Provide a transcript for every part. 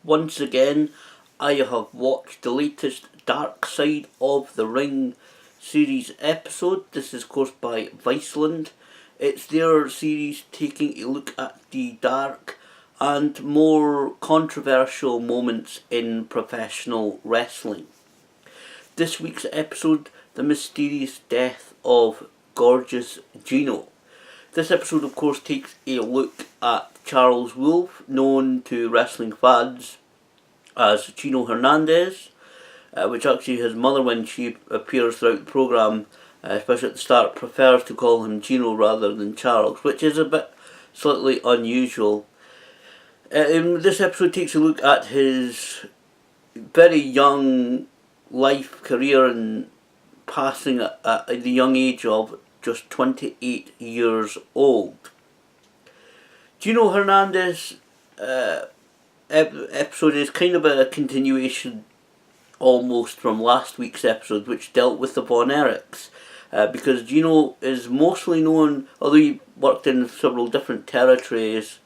Once again, I have watched the latest Dark Side of the Ring series episode. This is, of course, by Viceland. It's their series taking a look at the dark and more controversial moments in professional wrestling. This week's episode, the mysterious death of Gorgeous Gino. This episode, of course, takes a look at Charles Wolfe, known to wrestling fans as Gino Hernandez, which actually his mother, when she appears throughout the programme, especially at the start, prefers to call him Gino rather than Charles, which is a bit slightly unusual. This episode takes a look at his very young life, career, and passing at the young age of just 28 years old. Gino Hernandez episode is kind of a continuation almost from last week's episode, which dealt with the Von Erichs, because Gino is mostly known, although he worked in several different territories,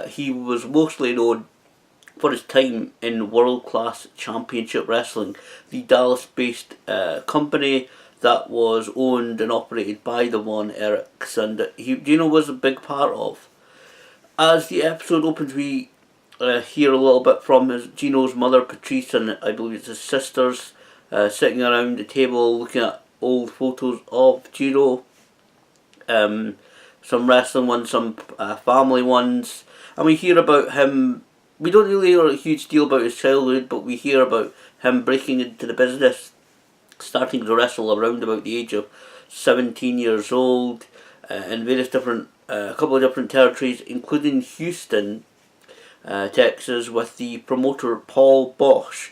he was mostly known for his time in World Class Championship Wrestling, the Dallas-based company that was owned and operated by the Von Erichs, and Gino was a big part of. As the episode opens, we hear a little bit from Gino's mother, Patrice, and I believe it's his sisters, sitting around the table looking at old photos of Gino. Some wrestling ones, some family ones, and we hear about him. We don't really hear a huge deal about his childhood, but we hear about him breaking into the business, starting to wrestle around about the age of 17 years old, in various different, a couple of different territories, including Houston, Texas, with the promoter Paul Bosch.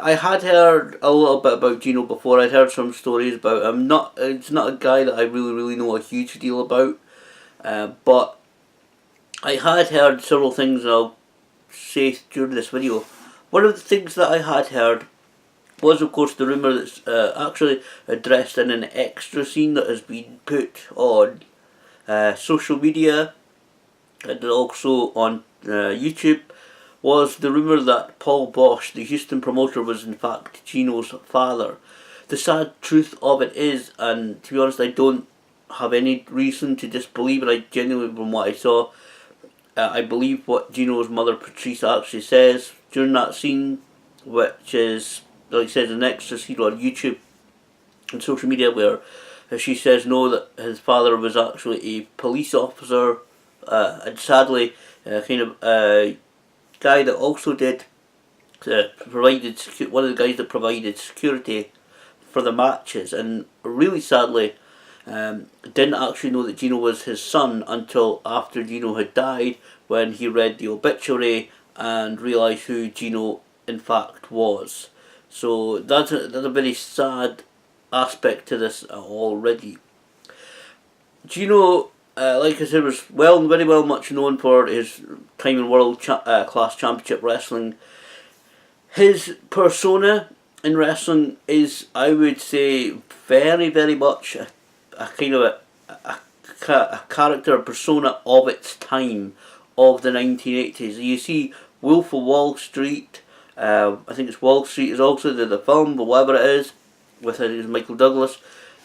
I had heard a little bit about Gino before. I'd heard some stories about him. It's not a guy that I really know a huge deal about, but I had heard several things, and I'll say during this video. One of the things that I had heard was, of course, the rumour that's actually addressed in an extra scene that has been put on social media and also on YouTube, was the rumour that Paul Bosch, the Houston promoter, was in fact Gino's father. The sad truth of it is, and to be honest, I don't have any reason to disbelieve it, I genuinely, from what I saw, I believe what Gino's mother Patrice actually says during that scene, which is, like I said, an extra scene on YouTube and social media, where she says no, that his father was actually a police officer, and sadly kind of a guy that also did provided one of the guys that provided security for the matches, and really sadly didn't actually know that Gino was his son until after Gino had died, when he read the obituary and realised who Gino in fact was. So that's a very sad aspect to this already. Gino, like I said, was very much known for his time in World Class Championship Wrestling. His persona in wrestling is, I would say, very much a kind of a character, a persona of its time, of the 1980s. You see Wolf of Wall Street, I think it's Wall Street is also the film, but whatever it is, with Michael Douglas,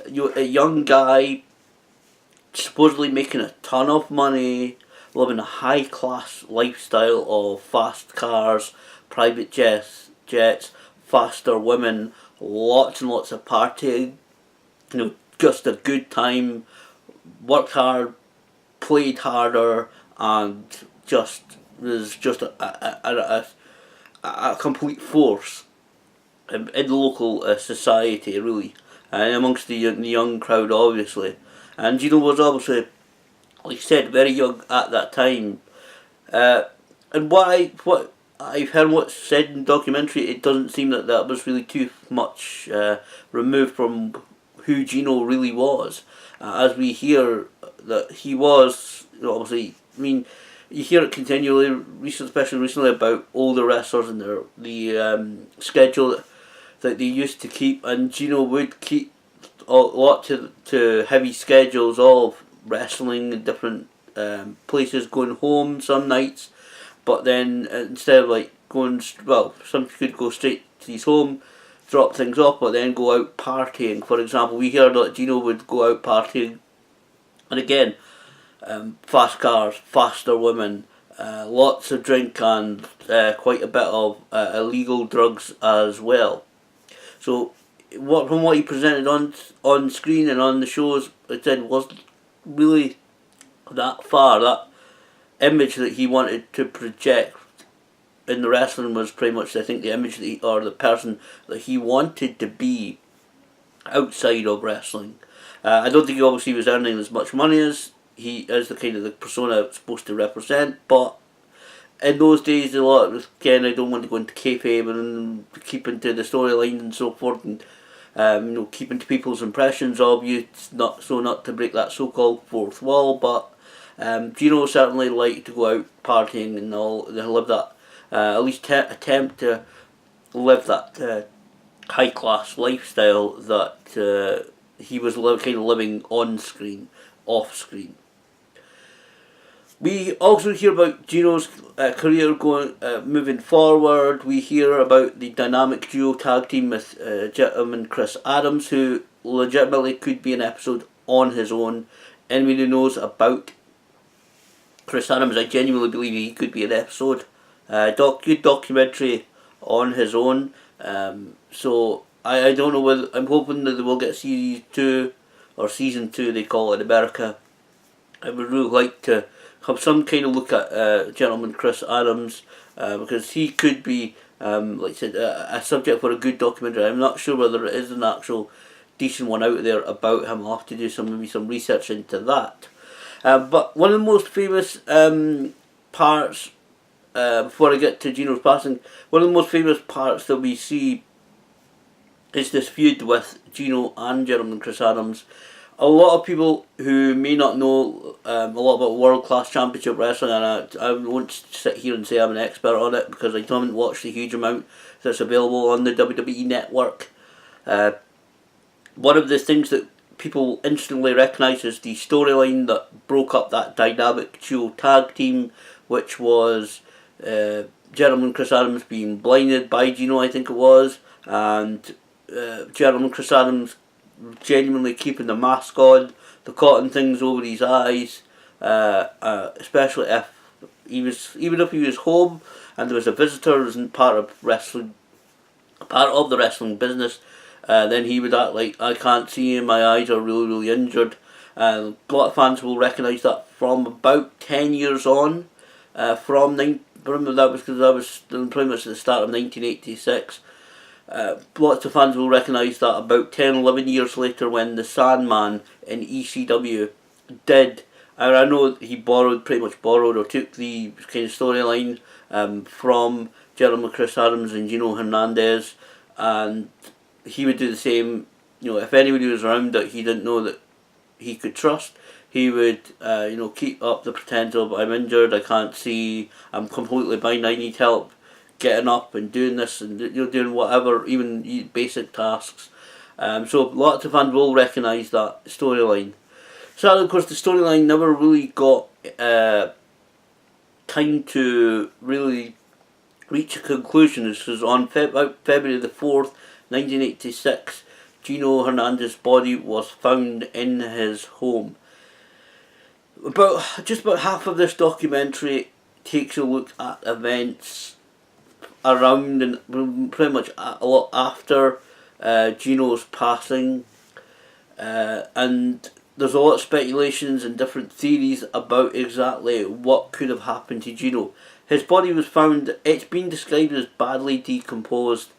a young guy supposedly making a ton of money, living a high class lifestyle of fast cars, private jets, faster women, lots and lots of partying, just a good time, worked hard, played harder, and just was just a complete force in the local society, really, and amongst the young crowd, obviously. And Gino was obviously, like I said, very young at that time. And what I've heard what's said in the documentary, it doesn't seem that was really too much removed from who Gino really was. As we hear that he was, obviously, I mean, you hear it continually, especially recently, about older wrestlers and the schedule that they used to keep, and Gino would keep a lot to heavy schedules of wrestling in different places, going home some nights, but then instead of like going, well, some could go straight to his home, drop things off, but then go out partying. For example, we heard that Gino would go out partying, and again, fast cars, faster women, lots of drink, and quite a bit of illegal drugs as well. So, from what he presented on screen and on the shows, it said wasn't really that far. That image that he wanted to project in the wrestling was pretty much, I think, the image that or the person that he wanted to be outside of wrestling. I don't think he obviously was earning as much money as he is the kind of the persona it's supposed to represent, but in those days, a lot of, again, I don't want to go into kayfabe and keep into the storyline and so forth, and keep into people's impressions of you, not to break that so-called fourth wall, but Gino certainly liked to go out partying and all, live that, at least attempt to live that high-class lifestyle that he was kind of living on screen, off screen. We also hear about Gino's career moving forward. We hear about the dynamic duo tag team with gentleman Chris Adams, who legitimately could be an episode on his own. Anyone who knows about Chris Adams, I genuinely believe he could be an episode. Good documentary on his own. So I don't know whether, I'm hoping that they will get series 2 or season 2 they call it in America. I would really like to have some kind of look at gentleman Chris Adams, because he could be, like I said, a subject for a good documentary. I'm not sure whether it is an actual decent one out there about him. I'll have to do maybe some research into that. But one of the most famous parts, before I get to Gino's passing, one of the most famous parts that we see is this feud with Gino and gentleman Chris Adams. A lot of people who may not know a lot about World Class Championship Wrestling, and I won't sit here and say I'm an expert on it because I haven't watched a huge amount that's available on the WWE network. One of the things that people instantly recognise is the storyline that broke up that dynamic duo tag team, which was gentleman Chris Adams being blinded by Gino, I think it was, and gentleman Chris Adams genuinely keeping the mask on, the cotton things over his eyes, especially if even if he was home and there was a visitor who wasn't part of the wrestling business, then he would act like, I can't see him, my eyes are really, really injured. A lot of fans will recognise that from about 10 years on, that was pretty much at the start of 1986. Lots of fans will recognise that about 10, 11 years later when the Sandman in ECW did, and I know he pretty much borrowed or took the kind of storyline from gentleman Chris Adams and Gino Hernandez, and he would do the same. If anybody was around that he didn't know that he could trust, he would keep up the pretense of, I'm injured, I can't see, I'm completely blind, I need help getting up and doing this and doing whatever, even basic tasks. So lots of fans will recognise that storyline. Sadly, of course, the storyline never really got time to really reach a conclusion. This was on February the 4th, 1986. Gino Hernandez's body was found in his home. Just about half of this documentary takes a look at events around and pretty much a lot after Gino's passing, and there's a lot of speculations and different theories about exactly what could have happened to Gino. His body was found, it's been described as badly decomposed.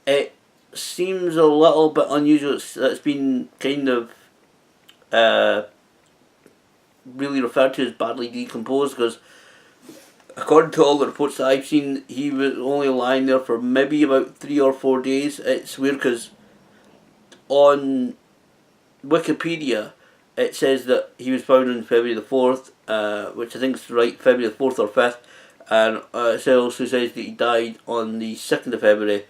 It seems a little bit unusual. It's been kind of really referred to as badly decomposed because according to all the reports that I've seen, he was only lying there for maybe about 3 or 4 days. It's weird because on Wikipedia it says that he was found on February the 4th, which I think is right, February the 4th or 5th, and it also says that he died on the 2nd of February.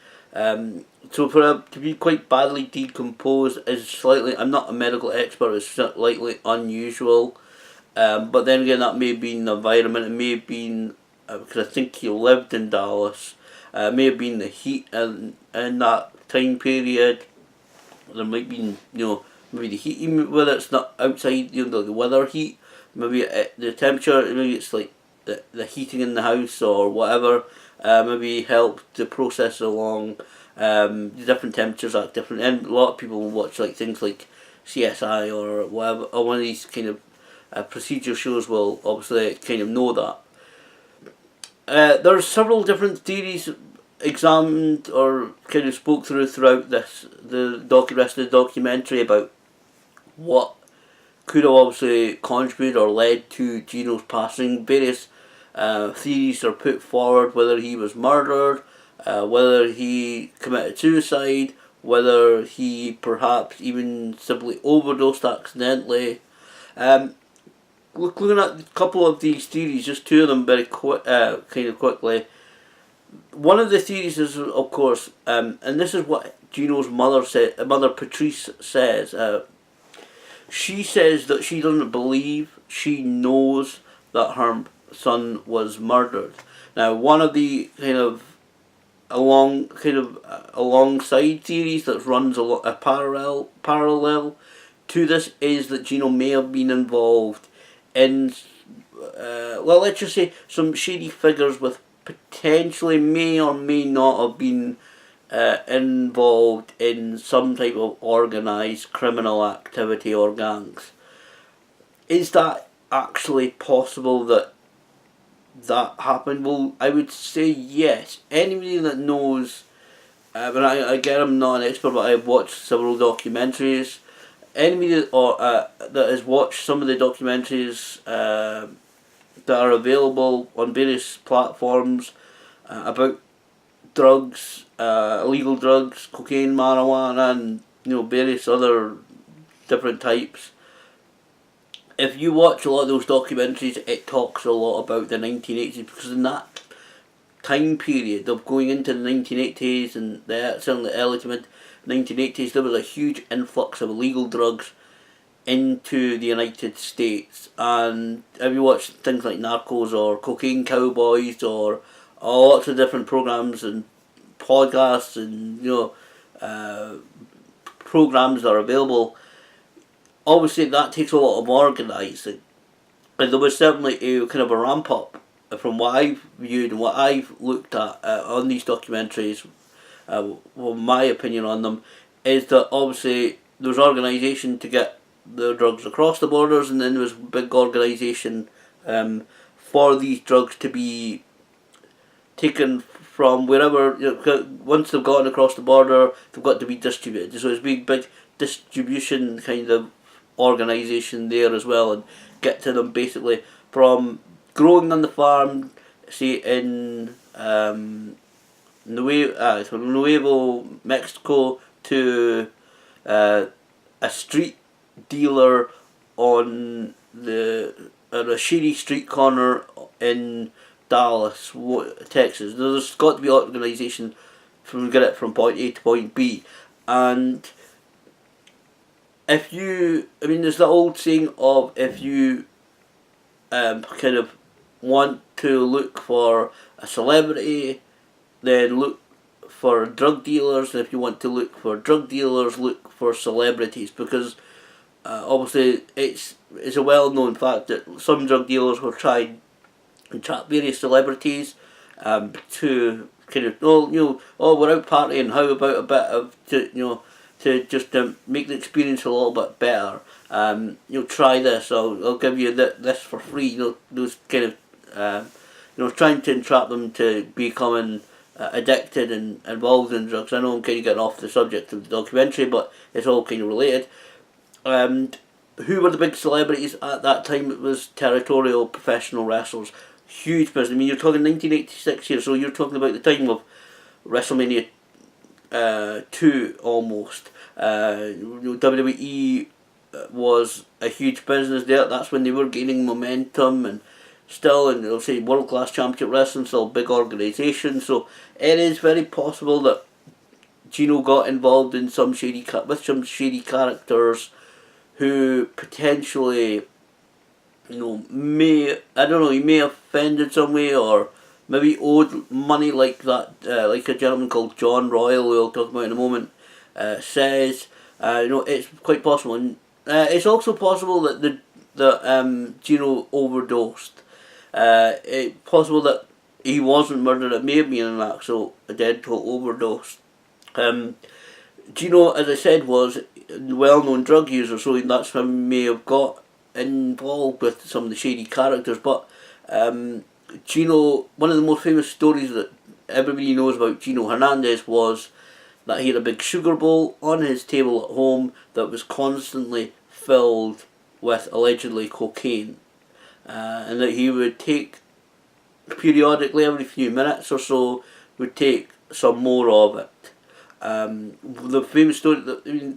So for him to be quite badly decomposed is slightly, I'm not a medical expert, it's slightly unusual. But then again, that may have been the environment, it may have been because I think he lived in Dallas. May have been the heat in that time period. There might be, maybe the heat, even whether it's not outside, the weather heat, maybe the temperature, maybe it's like the heating in the house or whatever, maybe helped the process along. The different temperatures act different, and a lot of people watch like things like CSI or whatever, or one of these kind of procedure shows will obviously kind of know that. There's several different theories examined or kind of spoke throughout the rest of the documentary about what could have obviously contributed or led to Gino's passing. Various theories are put forward, whether he was murdered, whether he committed suicide, whether he perhaps even simply overdosed accidentally. Looking at a couple of these theories, just two of them very kind of quickly. One of the theories is, of course, and this is what Gino's mother Patrice says. She says that she doesn't believe, she knows that her son was murdered. Now, one of the alongside theories that runs a parallel to this is that Gino may have been involved in, let's just say, some shady figures with potentially may or may not have been involved in some type of organised criminal activity or gangs. Is that actually possible that happened? Well, I would say yes. Anybody that knows, and again, I'm not an expert, but I've watched several documentaries. Anybody that has watched some of the documentaries that are available on various platforms about drugs, illegal drugs, cocaine, marijuana, and various other different types. If you watch a lot of those documentaries, it talks a lot about the 1980s, because in that time period of going into the 1980s and certainly the early to mid 1980s, there was a huge influx of illegal drugs into the United States. And if you watch things like Narcos or Cocaine Cowboys or lots of different programs and podcasts and programs that are available, obviously that takes a lot of organising, and there was certainly a kind of a ramp up from what I've viewed and what I've looked at on these documentaries. Well, my opinion on them is that obviously there was organisation to get the drugs across the borders, and then there was a big organisation for these drugs to be taken from wherever, once they've gotten across the border, they've got to be distributed. So it's a big distribution kind of organisation there as well, and get to them basically from growing on the farm, say in Nuevo Mexico, to a street dealer on a shady street corner in Dallas, Texas. There's got to be organisation to get it from point A to point B. And there's the old saying of, if you kind of want to look for a celebrity, then look for drug dealers, and if you want to look for drug dealers, look for celebrities, because obviously it's a well-known fact that some drug dealers will try and trap various celebrities to kind of, we're out partying, how about a bit of, to just make the experience a little bit better. Try this, I'll give you this for free. Those kind of, trying to entrap them to becoming addicted and involved in drugs. I know I'm kind of getting off the subject of the documentary, but it's all kind of related. And who were the big celebrities at that time? It was territorial professional wrestlers. Huge business. I mean, you're talking 1986 here, so you're talking about the time of WrestleMania 2 almost. WWE was a huge business there. That's when they were gaining momentum, and still, and they'll say World Class Championship Wrestling, still a big organisation. So it is very possible that Gino got involved in some shady characters who potentially he may have offended some way, or maybe owed money like that, like a gentleman called John Royal, who I'll talk about in a moment, says. It's quite possible, and it's also possible that Gino overdosed. It's possible that he wasn't murdered. It may have been an actual dead toll overdose. Um, Gino, as I said, was a well-known drug user, so that's how he may have got involved with some of the shady characters. But Gino, one of the most famous stories that everybody knows about Gino Hernandez was that he had a big sugar bowl on his table at home that was constantly filled with allegedly cocaine, and that he would take periodically, every few minutes or so, would take some more of it. The famous story that,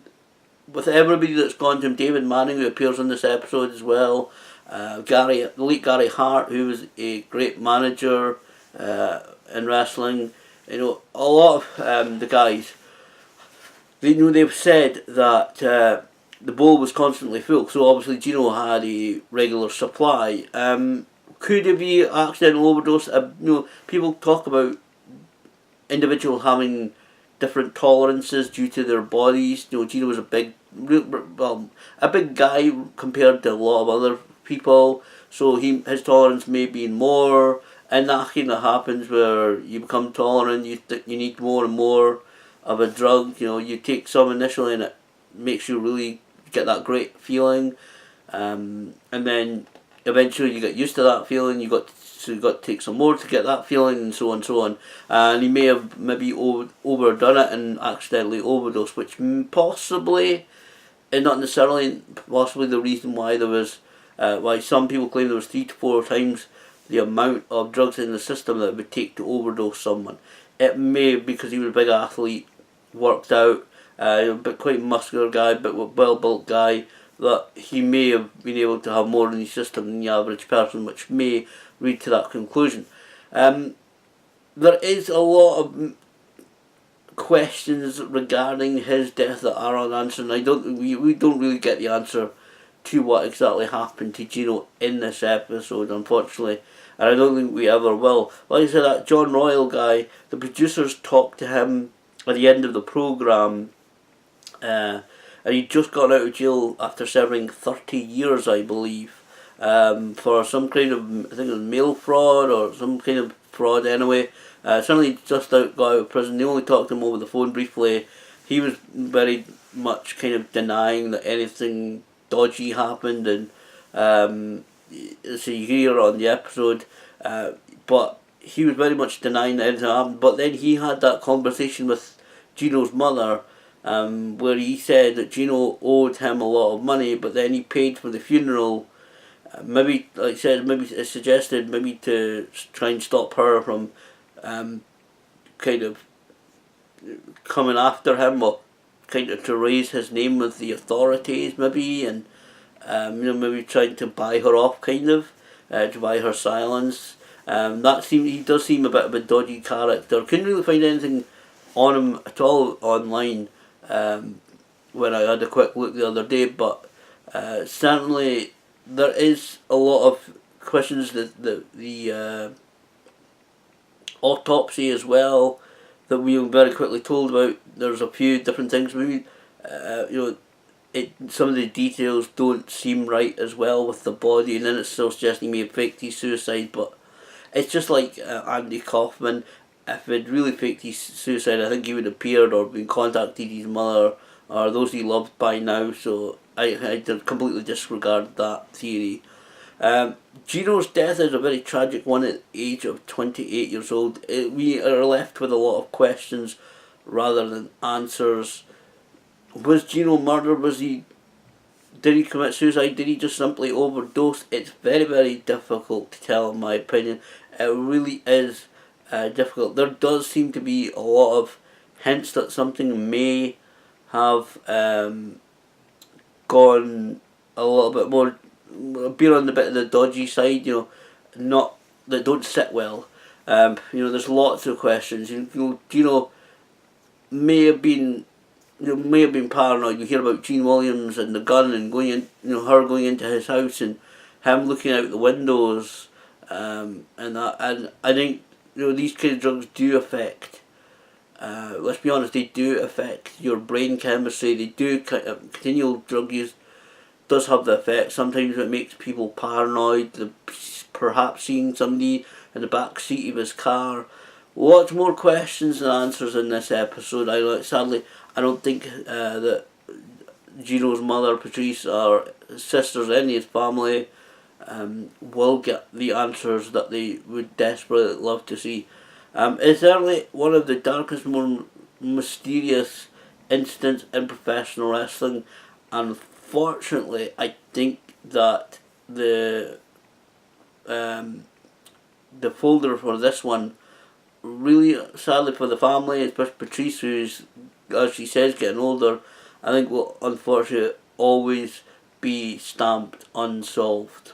with everybody that's gone to him, David Manning, who appears in this episode as well, the late Gary Hart, who was a great manager in wrestling, a lot of the guys, they've said that the bowl was constantly full, so obviously Gino had a regular supply. Could it be accidental overdose? People talk about individuals having different tolerances due to their bodies. Gino was a big guy compared to a lot of other people, so his tolerance may be more, and that kind of happens where you become tolerant. You need more and more of a drug. You take some initially, and it makes you really get that great feeling, and then eventually you get used to that feeling. You got to take some more to get that feeling, and so on and so on. And he may have maybe overdone it and accidentally overdosed, which possibly, and not necessarily, possibly the reason why there was, why some people claim there was 3 to 4 times the amount of drugs in the system that it would take to overdose someone. It may be because he was a big athlete, worked out, but quite muscular guy, but well built guy, that he may have been able to have more in his system than the average person, which may lead to that conclusion. There is a lot of questions regarding his death that are unanswered, and we don't really get the answer to what exactly happened to Gino in this episode, unfortunately, and I don't think we ever will. Like I said, that John Royal guy, the producers talked to him at the end of the programme, and he'd just got out of jail after serving 30 years, I believe, for some kind of, I think it was mail fraud or some kind of fraud anyway. Certainly just got out of prison. They only talked to him over the phone briefly. He was very much kind of denying that anything dodgy happened, and so you hear on the episode, but he was very much denying that anything happened. But then he had that conversation with Gino's mother, where he said that Gino owed him a lot of money, but then he paid for the funeral. Maybe, like I said, maybe it suggested maybe to try and stop her from kind of coming after him, or kind of to raise his name with the authorities, maybe, and maybe trying to buy her off, kind of, to buy her silence. He does seem a bit of a dodgy character. Couldn't really find anything on him at all online when I had a quick look the other day, but certainly there is a lot of questions. The autopsy as well that we were very quickly told about. There's a few different things. Maybe some of the details don't seem right as well with the body, and then it's still suggesting he may have faked his suicide. But it's just like Andy Kaufman. If he'd really faked his suicide, I think he would have appeared or been contacted his mother or those he loved by now. So I completely disregard that theory. Gino's death is a very tragic one at the age of 28 years old. We are left with a lot of questions rather than answers. Was Gino murdered? Did he commit suicide? Did he just simply overdose? It's very, very difficult to tell, in my opinion. It really is difficult. There does seem to be a lot of hints that something may have gone a little bit more, being on the bit of the dodgy side, not that don't sit well. There's lots of questions. Gino may have been paranoid. You hear about Gene Williams and the gun and going in, her going into his house and him looking out the windows, and I think these kind of drugs do affect. Let's be honest, they do affect your brain chemistry. They do. Continual drug use does have the effect. Sometimes it makes people paranoid. Perhaps seeing somebody in the back seat of his car. Lots more questions than answers in this episode. Sadly, I don't think that Gino's mother, Patrice, or his sisters, any of his family, will get the answers that they would desperately love to see. It's certainly one of the darkest, more mysterious incidents in professional wrestling. Unfortunately, I think that the folder for this one, really sadly for the family, especially Patrice, who's, as she says, getting older, I think will unfortunately always be stamped unsolved.